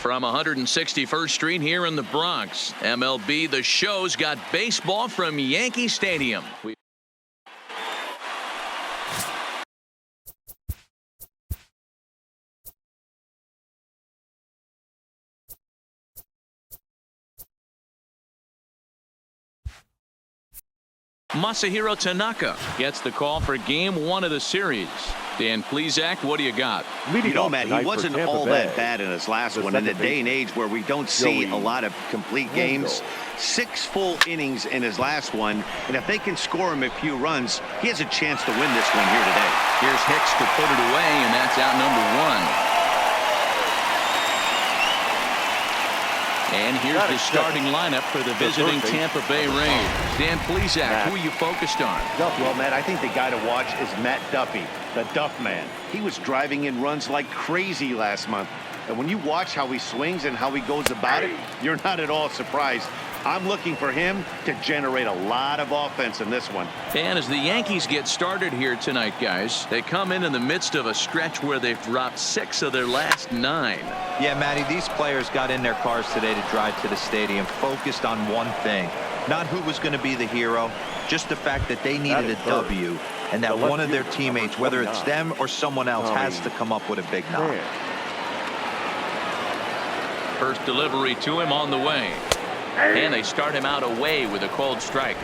From 161st Street here in the Bronx, MLB The Show's got baseball from Yankee Stadium. Masahiro Tanaka gets the call for Game 1 of the series. Dan Plesac, what do you got? You know, Matt, he wasn't all that bad in his last one. In a day and age where we don't see a lot of complete games, 6 full innings in his last one. And if they can score him a few runs, he has a chance to win this one here today. Here's Hicks to put it away, and that's out number 1. And here's the starting lineup for the visiting Tampa Bay Rays. Dan Plesac, who are you focused on? Well, Matt, I think the guy to watch is Matt Duffy, the Duff Man. He was driving in runs like crazy last month. And when you watch how he swings and how he goes about it, you're not at all surprised. I'm looking for him to generate a lot of offense in this one. And as the Yankees get started here tonight, guys, they come in the midst of a stretch where they've dropped 6 of their last 9. Yeah, Matty, these players got in their cars today to drive to the stadium focused on one thing. Not who was going to be the hero, just the fact that they needed a W, and that one of their teammates, whether it's them or someone else, has to come up with a big knock. First delivery to him on the way. And they start him out away with a cold strike.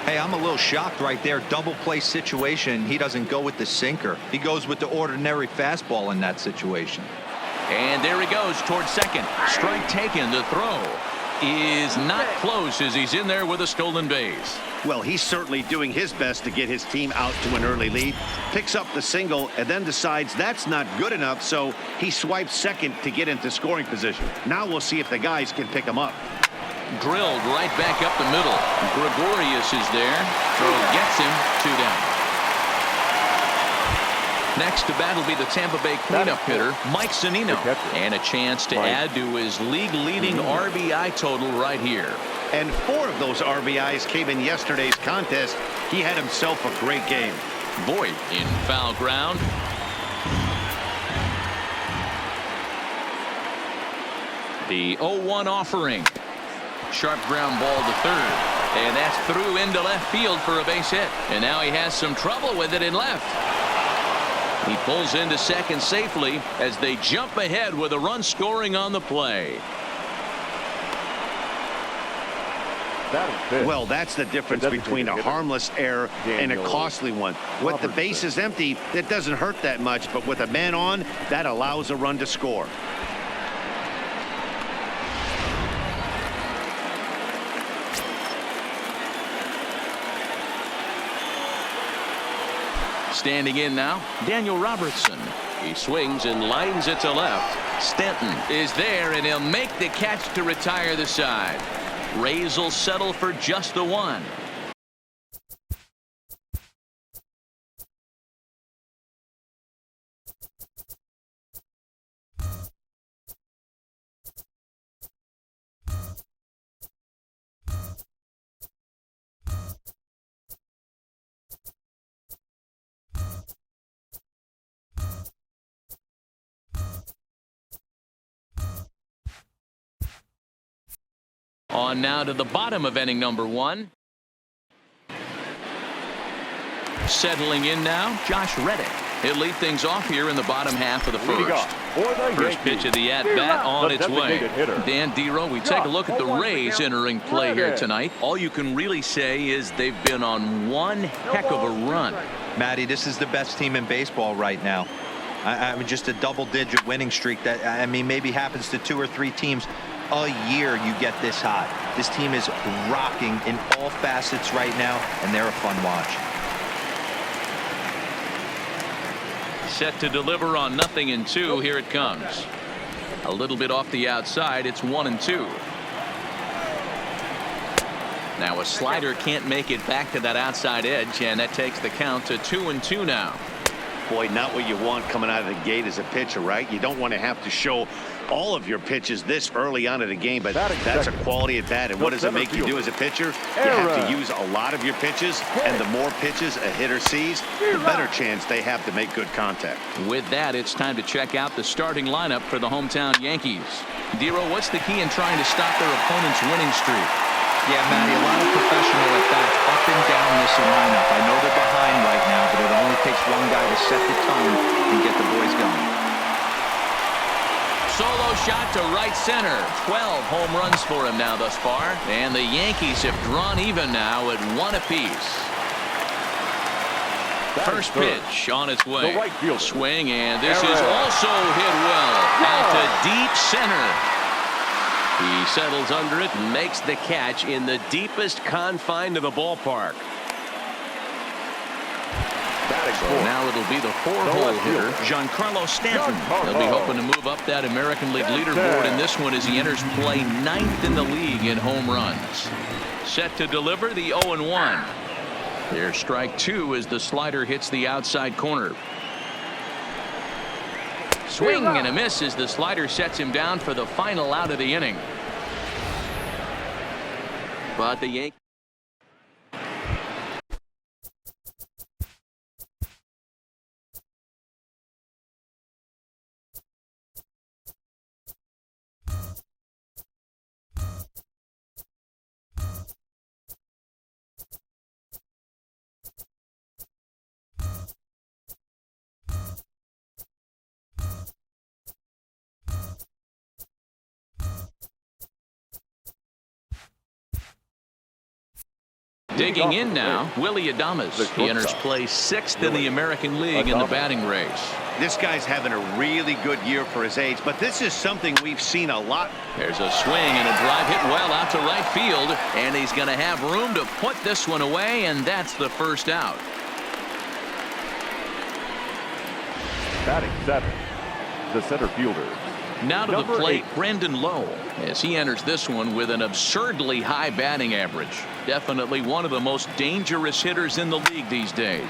Hey, I'm a little shocked right there. Double play situation. He doesn't go with the sinker. He goes with the ordinary fastball in that situation. And there he goes towards second. Strike taken. The throw is not close as he's in there with a stolen base. Well, he's certainly doing his best to get his team out to an early lead. Picks up the single and then decides that's not good enough, so he swipes second to get into scoring position. Now we'll see if the guys can pick him up. Drilled right back up the middle. Gregorius is there. Throw gets him 2 down. Next to bat will be the Tampa Bay cleanup hitter, Mike Zunino. And a chance to add to his league-leading RBI total right here. And 4 of those RBIs came in yesterday's contest. He had himself a great game. Voit in foul ground. The 0-1 offering. Sharp ground ball to third. And that's through into left field for a base hit. And now he has some trouble with it in left. He pulls into second safely as they jump ahead with a run scoring on the play. Well, that's the difference between a harmless error and a costly one. With the bases empty, it doesn't hurt that much, but with a man on, that allows a run to score. Standing in now, Daniel Robertson. He swings and lines it to left. Stanton is there, and he'll make the catch to retire the side. Rays will settle for just the 1. On now to the bottom of inning number 1. Settling in now, Josh Reddick. He'll lead things off here in the bottom half of the first. First pitch of the at-bat on its way. Dan Dero, we take a look at the Rays entering play here tonight. All you can really say is they've been on one heck of a run. Matty, this is the best team in baseball right now. I mean, just a double-digit winning streak that, I mean, maybe happens to 2 or 3 teams a year. You get this hot. This team is rocking in all facets right now, and they're a fun watch. Set to deliver on 0-2. Here it comes. A little bit off the outside. It's 1-2. Now a slider can't make it back to that outside edge, and that takes the count to 2-2 now. Boy, not what you want coming out of the gate as a pitcher, right? You don't want to have to show all of your pitches this early on in the game, but that's a quality at bat. And what does it make you do as a pitcher? You have to use a lot of your pitches, and the more pitches a hitter sees, the better chance they have to make good contact. With that, it's time to check out the starting lineup for the hometown Yankees. Dero, what's the key in trying to stop their opponent's winning streak? Yeah, Matty, a lot of professional at-bats up and down this lineup. I know they're behind right now, but it only takes one guy to set the tone and get the boys going. Solo shot to right center. 12 home runs for him now thus far. And the Yankees have drawn even now at 1 apiece. First pitch on its way. The right fielder. Swing, and this is also hit well. Out to deep center. He settles under it and makes the catch in the deepest confine of the ballpark. So now it'll be the 4-hole hitter, Giancarlo Stanton. He'll be hoping to move up that American League leaderboard in this one as he enters play 9th in the league in home runs. Set to deliver the 0-1. There's strike 2 as the slider hits the outside corner. Swing and a miss as the slider sets him down for the final out of the inning. But the Yankees. Digging in now, Willie Adames. He enters play 6th in the American League in the batting race. This guy's having a really good year for his age, but this is something we've seen a lot. There's a swing and a drive hit well out to right field, and he's going to have room to put this one away, and that's the first out. Batting 7, the center fielder. Now to the plate, Brandon Lowe, as he enters this one with an absurdly high batting average. Definitely one of the most dangerous hitters in the league these days.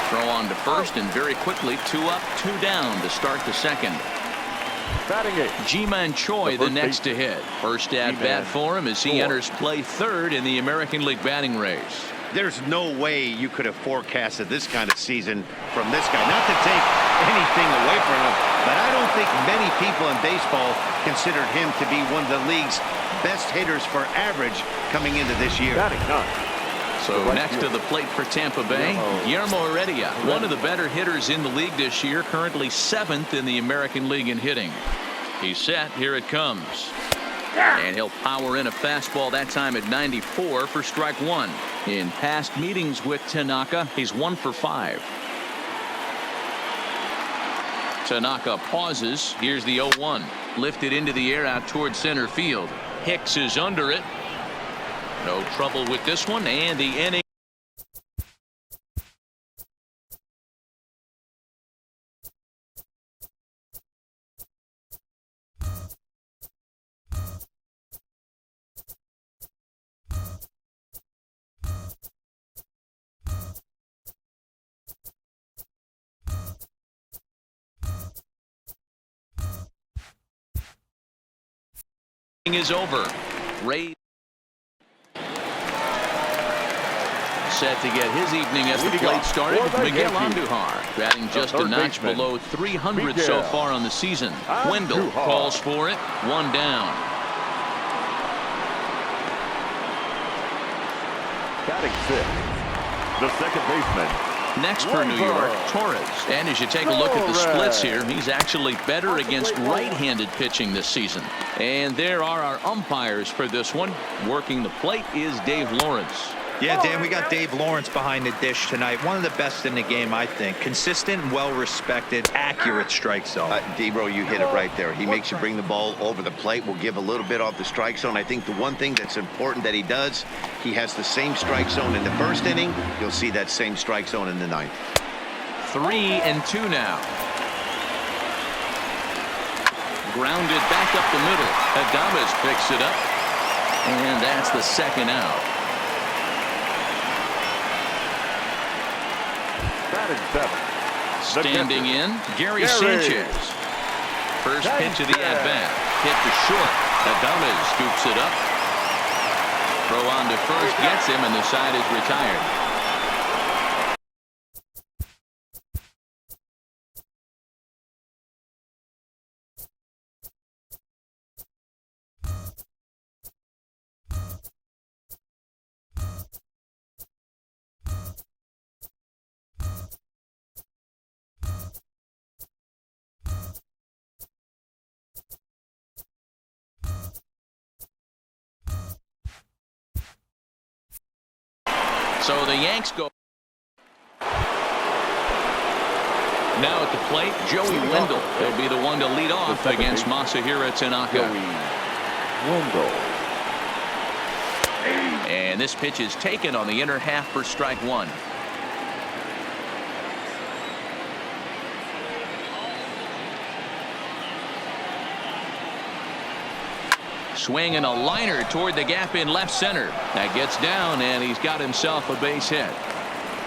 Throw on to first, and very quickly 2 up, 2 down to start the second. Batting 8. Ji-Man Choi the next to hit. First at bat for him as he enters play 3rd in the American League batting race. There's no way you could have forecasted this kind of season from this guy. Not to take anything away from him, but I don't think many people in baseball considered him to be one of the league's best hitters for average coming into this year. Batting 9. So next to the plate for Tampa Bay, Guillermo Heredia, one of the better hitters in the league this year, currently 7th in the American League in hitting. He's set. Here it comes. And he'll power in a fastball that time at 94 for strike 1. In past meetings with Tanaka, he's 1 for 5. Tanaka pauses. Here's the 0-1. Lifted into the air out toward center field. Hicks is under it. No trouble with this one, and the inning. Is over. Ray set to get his evening as the plate started. Miguel Andujar batting just a notch below 300 so far on the season. Wendell calls for it. 1 down. Batting 6, the second baseman. Next for New York, Torres. And as you take a look at the splits here, he's actually better against right-handed pitching this season. And there are our umpires for this one. Working the plate is Dave Lawrence. Yeah, Dan, we got Dave Lawrence behind the dish tonight. One of the best in the game, I think. Consistent, well-respected, accurate strike zone. D-Bro, you hit it right there. He makes you bring the ball over the plate. We'll give a little bit off the strike zone. I think the one thing that's important that he does, he has the same strike zone in the first inning. You'll see that same strike zone in the 9th. 3-2 now. Grounded back up the middle. Adames picks it up. And that's the second out. Batting seventh. Standing in, Gary Sanchez. First pitch of the at-bat. Hit to short. Adames scoops it up. Throw on to first gets him, and the side is retired. So the Yanks go. Now at the plate, Joey Wendell. He'll be the one to lead off against Masahiro Tanaka. Wendell. And this pitch is taken on the inner half for strike one. Swing and a liner toward the gap in left center. That gets down, and he's got himself a base hit.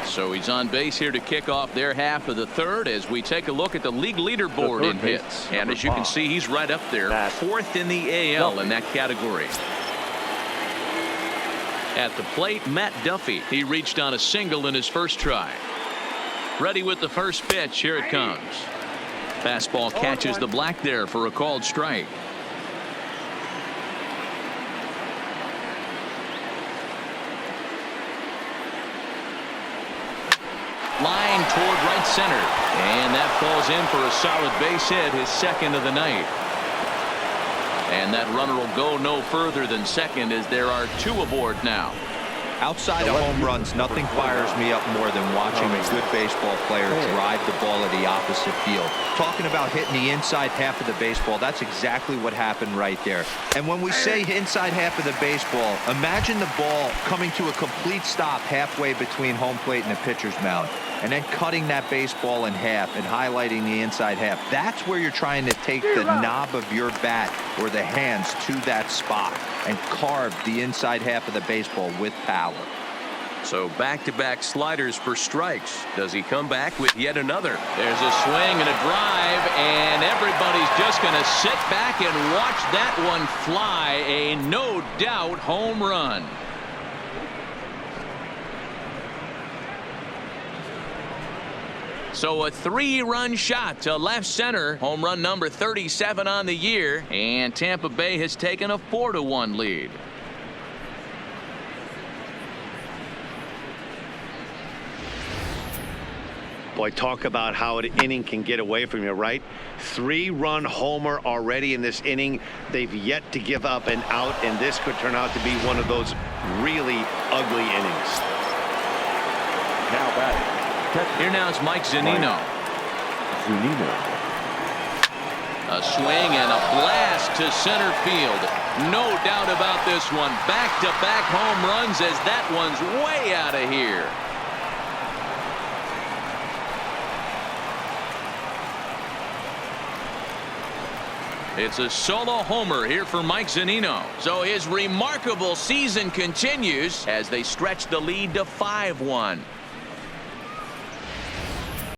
So he's on base here to kick off their half of the third as we take a look at the league leaderboard in hits. And as you can see, he's right up there, fourth in the AL in that category. At the plate, Matt Duffy. He reached on a single in his first try. Ready with the first pitch. Here it comes. Fastball catches the black there for a called strike. Line toward right center, and that falls in for a solid base hit, his second of the night. And that runner will go no further than second as there are two aboard now. Outside of home runs, nothing fires me up more than watching a good baseball player drive the ball at the opposite field. Talking about hitting the inside half of the baseball, that's exactly what happened right there. And when we say inside half of the baseball, imagine the ball coming to a complete stop halfway between home plate and the pitcher's mound, and then cutting that baseball in half and highlighting the inside half. That's where you're trying to take the knob of your bat or the hands to that spot and carve the inside half of the baseball with power. So back-to-back sliders for strikes. Does he come back with yet another? There's a swing and a drive, and everybody's just going to sit back and watch that one fly. A no-doubt home run. So a three-run shot to left center. Home run number 37 on the year. And Tampa Bay has taken a 4-1 lead. Boy, talk about how an inning can get away from you, right? Three-run homer already in this inning. They've yet to give up an out, and this could turn out to be one of those really ugly innings. Now batting. Here now is Mike Zunino. A swing and a blast to center field. No doubt about this one. Back-to-back home runs as that one's way out of here. It's a solo homer here for Mike Zunino. So his remarkable season continues as they stretch the lead to 5-1.